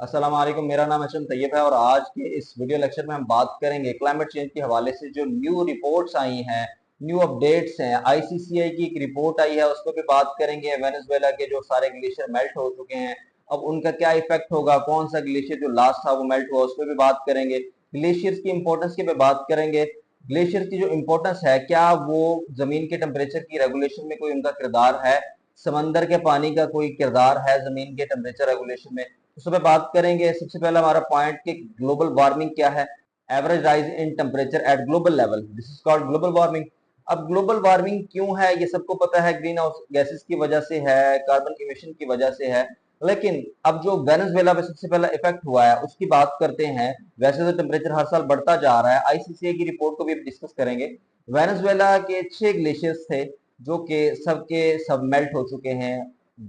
अस्सलाम वालेकुम। मेरा नाम अशम तैयब है और आज के इस वीडियो लेक्चर में हम बात करेंगे क्लाइमेट चेंज के हवाले से जो न्यू रिपोर्ट्स आई हैं, न्यू अपडेट्स हैं। आईसीसीआई की एक रिपोर्ट आई है, उस पर भी बात करेंगे। वेनेजुएला के जो सारे ग्लेशियर मेल्ट हो चुके हैं, अब उनका क्या इफेक्ट होगा, कौन सा ग्लेशियर जो लास्ट था वो मेल्ट हुआ, उस पर भी बात करेंगे। ग्लेशियर्स की इंपॉर्टेंस की भी बात करेंगे। ग्लेशियर की जो इंपॉर्टेंस है, क्या वो जमीन के टेम्परेचर की रेगुलेशन में कोई उनका किरदार है, समंदर के पानी का कोई किरदार है जमीन के टेम्परेचर रेगुलेशन में, उस पर बात करेंगे। सबसे पहला हमारा पॉइंट कि ग्लोबल वार्मिंग क्या है। Average rise in temperature at global level, this is called global warming. अब ग्लोबल वार्मिंग क्यों है ये सबको पता है, ग्रीन हाउस गैसेस की वजह से है, कार्बन इमिशन की वजह से है। लेकिन अब जो वेनेजुएला पे सबसे पहला इफेक्ट हुआ है उसकी बात करते हैं। वैसे तो टेम्परेचर हर साल बढ़ता जा रहा है, आईसीसीआई की रिपोर्ट को भी डिस्कस करेंगे। वेनेजुएला के 6 ग्लेशियर्स थे जो कि सबके सब मेल्ट हो चुके हैं।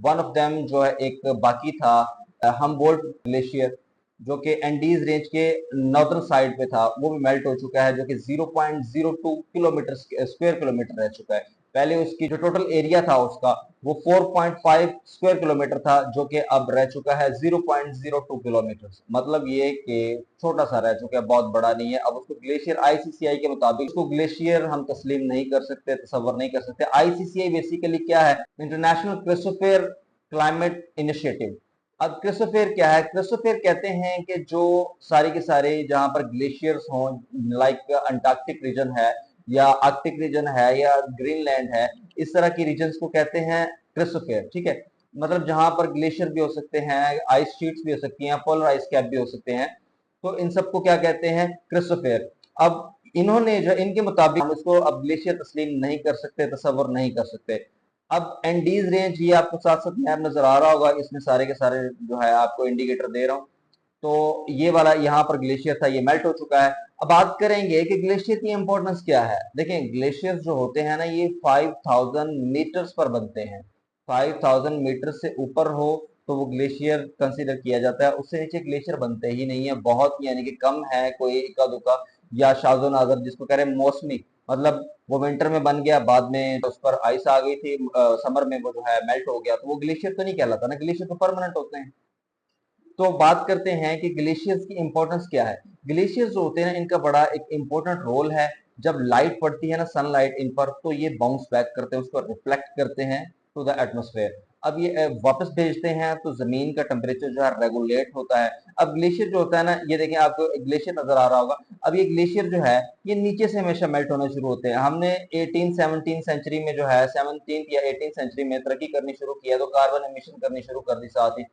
वन ऑफ देम जो है एक बाकी था, हमबोल्ट ग्लेशियर, जो कि एंडीज रेंज के नॉर्दर्न साइड पे था, वो भी मेल्ट हो चुका है, जो कि 0.02 किलोमीटर स्क्वायर किलोमीटर रह चुका है। पहले उसकी जो टोटल एरिया था उसका वो 4.5 स्क्वायर किलोमीटर था, जो कि अब रह चुका है 0.02 किलोमीटर। मतलब ये कि छोटा सा रह चुका है, बहुत बड़ा नहीं है। अब उसको ग्लेशियर आईसीसीआई के मुताबिक उसको ग्लेशियर हम तस्लीम नहीं कर सकते, तस्वर नहीं कर सकते। आईसीसीआई बेसिकली क्या है, इंटरनेशनल क्रिस्टोफेयर क्लाइमेट इनिशिएटिव। अब क्रिस्टोफेयर क्या है, क्रिस्टोफेयर कहते हैं कि जो सारे के सारे जहां पर ग्लेशियर्स हों, लाइक अंटार्कटिक रीजन है या आर्कटिक रीजन है या ग्रीनलैंड है, इस तरह की रीजन्स को कहते हैं क्रिस्टोफेयर। ठीक है, मतलब जहां पर ग्लेशियर भी हो सकते हैं, आइस शीट्स भी हो सकती हैं, पोलर आइस कैप भी हो सकते हैं, तो इन सबको क्या कहते हैं, क्रिस्टोफेयर। अब इन्होंने जो इनके मुताबिक हम इसको अब ग्लेशियर तस्लीम नहीं कर सकते, तस्वर नहीं कर सकते। अब एंडीज रेंज ये आपको साथ साथ मैप नजर आ रहा होगा, इसमें सारे के सारे जो है आपको इंडिकेटर दे रहा हूँ। तो ये वाला यहाँ पर ग्लेशियर था, ये मेल्ट हो चुका है। अब बात करेंगे कि ग्लेशियर की इंपॉर्टेंस क्या है। देखें, ग्लेशियर जो होते हैं ना, ये 5000 मीटर्स पर बनते हैं। 5000 मीटर से ऊपर हो तो वो ग्लेशियर कंसीडर किया जाता है, उससे नीचे ग्लेशियर बनते ही नहीं है, बहुत यानी कि कम है, कोई इक्का दुक्का या शाजो नाजर जिसको कह रहे हैं मौसमी। मतलब वो विंटर में बन गया, बाद में उस पर आइस आ गई थी, समर में वो जो है मेल्ट हो गया, तो वो ग्लेशियर तो नहीं कहलाता ना, ग्लेशियर तो परमानेंट होते हैं। तो बात करते हैं कि ग्लेशियर्स की इंपॉर्टेंस क्या है। ग्लेशियर्स जो होते हैं ना, इनका बड़ा एक इंपॉर्टेंट रोल है। जब लाइट पड़ती है ना, सनलाइट इन पर, तो ये बाउंस बैक करते हैं, उसको रिफ्लेक्ट करते हैं टू द एटमोस्फेयर। अब ये वापस भेजते हैं तो जमीन का टेम्परेचर जो है रेगुलेट होता है। अब ग्लेशियर जो होता है ना, ये देखें आपको ग्लेशियर नजर आ रहा होगा। अब ये ग्लेशियर जो है ये नीचे से हमेशा मेल्ट होना शुरू होते हैं। हमने 18-17 सेंचुरी में जो है 17th या 18th सेंचुरी में तरक्की करनी शुरू किया, तो कार्बन एमिशन करनी शुरू कर दी साथ ही।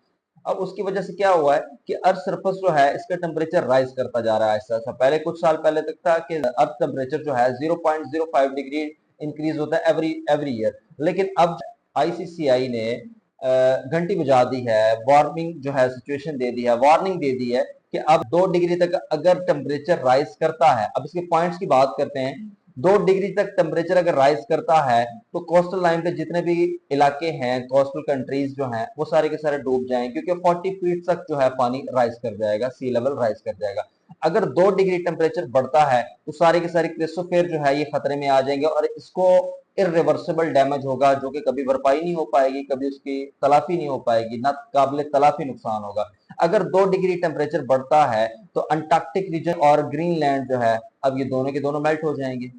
अब उसकी वजह से क्या हुआ है कि अर्थ सरफेस जो है इसका टेम्परेचर राइज करता जा रहा है ऐसा ऐसा। पहले कुछ साल पहले तक था कि अर्थ टेम्परेचर जो है 0.05 डिग्री इंक्रीज होता है एवरी एवरी ईयर। लेकिन अब आईसीसीआई ने घंटी बजा दी है, वार्मिंग जो है सिचुएशन दे दी है, वार्निंग दे दी है कि अब 2 डिग्री तक अगर टेम्परेचर राइज करता है, अब इसके पॉइंट्स की बात करते हैं। 2 डिग्री तक टेम्परेचर अगर राइज करता है तो कोस्टल लाइन पे जितने भी इलाके हैं, कोस्टल कंट्रीज जो हैं, वो सारे के सारे डूब जाएंगे, क्योंकि 40 फीट तक जो है पानी राइज कर जाएगा, सी लेवल राइज कर जाएगा। अगर 2 डिग्री टेम्परेचर बढ़ता है तो सारे के सारे क्रिस्टोफेयर जो है ये खतरे में आ जाएंगे और इसको इरिवर्सिबल डैमेज होगा, जो कि कभी भरपाई नहीं हो पाएगी, कभी उसकी तलाफी नहीं हो पाएगी, ना काबिल तलाफी नुकसान होगा। अगर 2 डिग्री टेम्परेचर बढ़ता है तो अंटार्कटिक रीजन और ग्रीनलैंड जो है, अब ये दोनों के दोनों मेल्ट हो जाएंगे।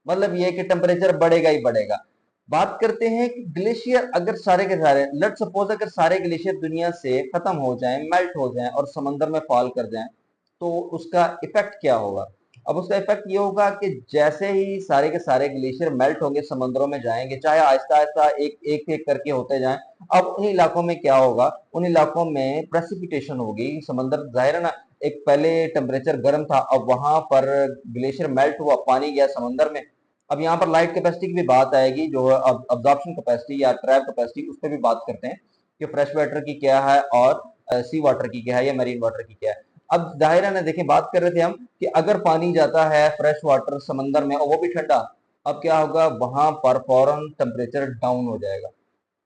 मतलब ये कि टेम्परेचर बढ़ेगा ही बढ़ेगा। बात करते हैं कि ग्लेशियर अगर सारे के सारे, लेट सपोज अगर सारे ग्लेशियर दुनिया से खत्म हो जाएं, मेल्ट हो जाएं और समंदर में फॉल कर जाएं, तो उसका इफेक्ट क्या होगा। अब उसका इफेक्ट ये होगा कि जैसे ही सारे के सारे ग्लेशियर मेल्ट होंगे, समुद्रों में जाएंगे, चाहे आहिस्ता आहिस्ता एक एक एक करके होते जाएं। अब उन इलाकों में क्या होगा, उन इलाकों में प्रेसिपिटेशन होगी। समंदर जाहिर है ना, एक पहले टेम्परेचर गर्म था, अब वहां पर ग्लेशियर मेल्ट हुआ, पानी गया समंदर में। अब यहाँ पर लाइट कैपेसिटी की भी बात आएगी, जो अब्जॉर्प्शन कैपेसिटी या ट्रैप कैपेसिटी, उस पर भी बात करते हैं कि फ्रेश वाटर की क्या है और सी वाटर की क्या है या मरीन वाटर की क्या है। अब जाहिर है ना, देखें बात कर रहे थे हम कि अगर पानी जाता है फ्रेश वाटर समंदर में और वो भी ठंडा, अब क्या होगा, वहां पर फौरन टेम्परेचर डाउन हो जाएगा,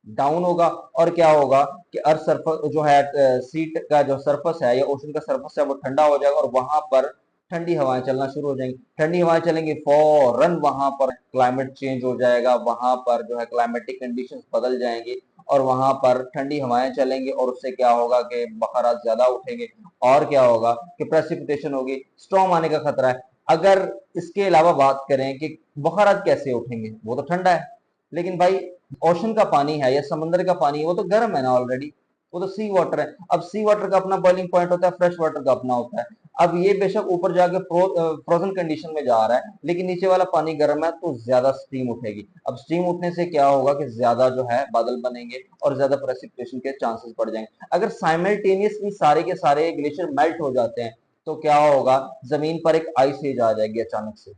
डाउन होगा। और क्या होगा कि अर्थ सरफेस जो है, सीट का जो सरफेस है या ओशन का सरफेस है, वो ठंडा हो जाएगा और वहां पर ठंडी हवाएं चलना शुरू हो जाएंगी। ठंडी हवाएं चलेंगी, फौरन वहां पर क्लाइमेट चेंज हो जाएगा, वहां पर जो है क्लाइमेटिक कंडीशंस बदल जाएंगी और वहां पर ठंडी हवाएं चलेंगी और उससे क्या होगा कि बखारात ज्यादा उठेंगे और क्या होगा कि प्रेसिपिटेशन होगी, स्टॉर्म आने का खतरा है। अगर इसके अलावा बात करें कि बखारात कैसे उठेंगे, वो तो ठंडा है, लेकिन भाई ओशन का पानी है या समंदर का पानी है वो तो गर्म है ना ऑलरेडी, वो तो सी वाटर है। अब सी वाटर का अपना बॉइलिंग पॉइंट होता है, फ्रेश वाटर का अपना होता है। अब ये बेशक ऊपर जाके फ्रोजन कंडीशन में जा रहा है, लेकिन नीचे वाला पानी गर्म है तो ज्यादा स्टीम उठेगी। अब स्टीम उठने से क्या होगा कि ज्यादा जो है बादल बनेंगे और ज्यादा प्रेसिपिटेशन के चांसेस बढ़ जाएंगे। अगर साइमल्टेनियसली सारे के सारे ग्लेशियर मेल्ट हो जाते हैं तो क्या होगा, जमीन पर एक आइस एज आ जाएगी अचानक से।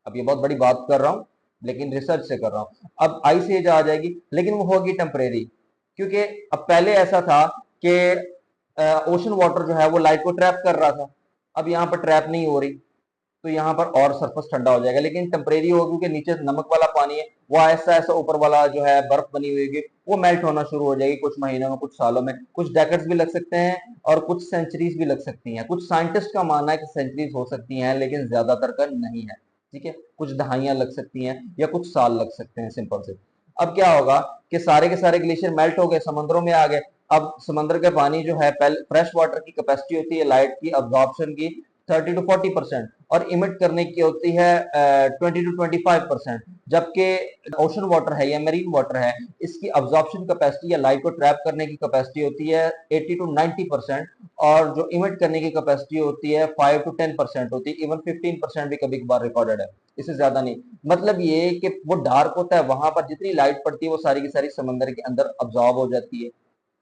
अब ये बहुत बड़ी बात कर रहा हूँ लेकिन रिसर्च से कर रहा हूँ। अब आइस एज आ जाएगी लेकिन वो होगी टेम्परेरी, क्योंकि अब पहले ऐसा था कि ओशन वाटर जो है वो लाइट को ट्रैप कर रहा था, अब यहाँ पर ट्रैप नहीं हो रही तो यहाँ पर और सरफेस ठंडा हो जाएगा, लेकिन टेम्परेरी होगा क्योंकि नीचे नमक वाला पानी है, वो ऐसा ऐसा ऊपर वाला जो है बर्फ बनी हुई है वो मेल्ट होना शुरू हो जाएगी कुछ महीनों में, कुछ सालों में, कुछ डेकेड्स भी लग सकते हैं और कुछ सेंचुरीज भी लग सकती हैं। कुछ साइंटिस्ट का मानना है कि सेंचुरीज हो सकती हैं लेकिन ज्यादातर का नहीं है, ठीक है, कुछ दहाइयां लग सकती हैं या कुछ साल लग सकते हैं, सिंपल से। अब क्या होगा कि सारे के सारे ग्लेशियर मेल्ट हो गए, समुद्रों में आ गए। अब समुद्र के पानी जो है, पहले फ्रेश वाटर की कैपेसिटी होती है लाइट की अब्जॉर्प्शन की 30 to 40% और इमिट करने की होती है 20 to 25%, जबकि ओशन वाटर है या मरीन वाटर है इसकी अब्जॉर्प्शन कैपेसिटी या लाइट को ट्रैप करने की कैपेसिटी होती है 80 to 90% और जो इमिट करने की कैपेसिटी होती है 5 to 10% होती है, इवन 15% भी कभी कभार रिकॉर्डेड है, इससे ज्यादा नहीं। मतलब ये कि वो डार्क होता है, वहां पर जितनी लाइट पड़ती है वो सारी की सारी समंदर के अंदर अब्जॉर्ब हो जाती है,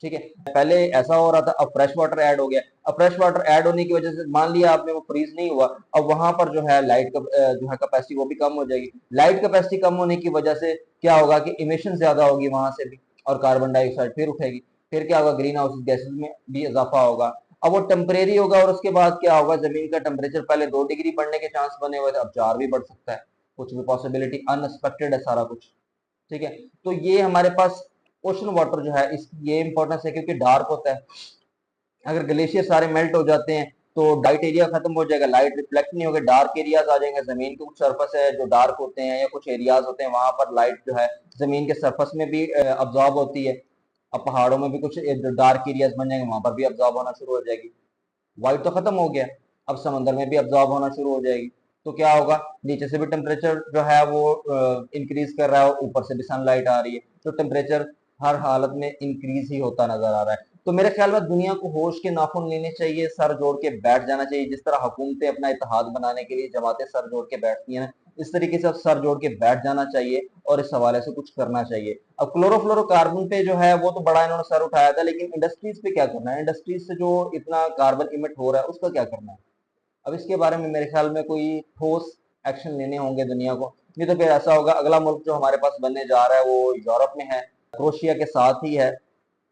ठीक है। पहले ऐसा हो रहा था, अब फ्रेश वाटर ऐड हो गया। अब फ्रेश वाटर ऐड होने की वजह से मान लिया आपने वो फ्रीज नहीं हुआ, अब वहां पर जो है लाइट जो है कैपेसिटी वो भी कम हो जाएगी। लाइट कैपेसिटी कम होने की वजह से क्या होगा कि इमिशन ज्यादा होगी वहां से भी और कार्बन डाइऑक्साइड फिर उठेगी, फिर क्या होगा, ग्रीन हाउस गैसेज में भी इजाफा होगा। अब वो टेम्परेरी होगा और उसके बाद क्या होगा, जमीन का टेम्परेचर पहले 2 डिग्री बढ़ने के चांस बने हुए थे, अब 4 भी बढ़ सकता है, कुछ भी पॉसिबिलिटी, अनएक्सपेक्टेड है सारा कुछ, ठीक है। तो ये हमारे पास ओशन वाटर जो है इसकी ये इंपॉर्टेंस है क्योंकि डार्क होता है। अगर ग्लेशियर सारे मेल्ट हो जाते हैं तो डाइट एरिया खत्म हो जाएगा, लाइट रिफ्लेक्ट नहीं होगा, डार्क एरियाज आ जाएंगे, जमीन के कुछ सरफेस है जो डार्क होते हैं या कुछ एरियाज होते हैं वहां पर लाइट जो है जमीन के सरफेस में भी अब्जॉर्ब होती है। अब पहाड़ों में भी कुछ डार्क एरियाज बन जाएंगे, वहां पर भी अब्जॉर्ब होना शुरू हो जाएगी। व्हाइट तो खत्म हो गया, अब समंदर में भी अब्जॉर्ब होना शुरू हो जाएगी। तो क्या होगा, नीचे से भी टेम्परेचर जो है वो इंक्रीज कर रहा है, ऊपर से भी सनलाइट आ रही है, तो टेम्परेचर हर हालत में इंक्रीज ही होता नजर आ रहा है। तो मेरे ख्याल में दुनिया को होश के नाखून लेने चाहिए, सर जोड़ के बैठ जाना चाहिए, जिस तरह हुकूमतें अपना इत्तेहाद बनाने के लिए जमातें सर जोड़ के बैठती हैं, इस तरीके से अब सर जोड़ के बैठ जाना चाहिए और इस हवाले से कुछ करना चाहिए। अब क्लोरोफ्लोरोकार्बन पे जो है वो तो बड़ा इन्होंने सर उठाया था, लेकिन इंडस्ट्रीज पे क्या करना है, इंडस्ट्रीज से जो इतना कार्बन इमिट हो रहा है उसका क्या करना है। अब इसके बारे में मेरे ख्याल में कोई ठोस एक्शन लेने होंगे दुनिया को, नहीं तो फिर ऐसा होगा अगला मुल्क जो हमारे पास बनने जा रहा है वो यूरोप में है, क्रोशिया के साथ ही है,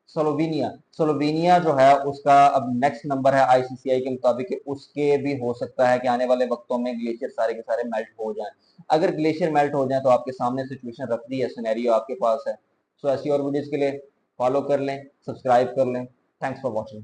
स्लोवेनिया। स्लोवेनिया जो है उसका अब नेक्स्ट नंबर है आईसीसीआई के मुताबिक, उसके भी हो सकता है कि आने वाले वक्तों में ग्लेशियर सारे के सारे मेल्ट हो जाएं। अगर ग्लेशियर मेल्ट हो जाए तो आपके सामने सिचुएशन रख दी है, सिनेरियो आपके पास है। सो ऐसी और वीडियोस के लिए फॉलो कर लें, सब्सक्राइब कर लें। Thanks for watching.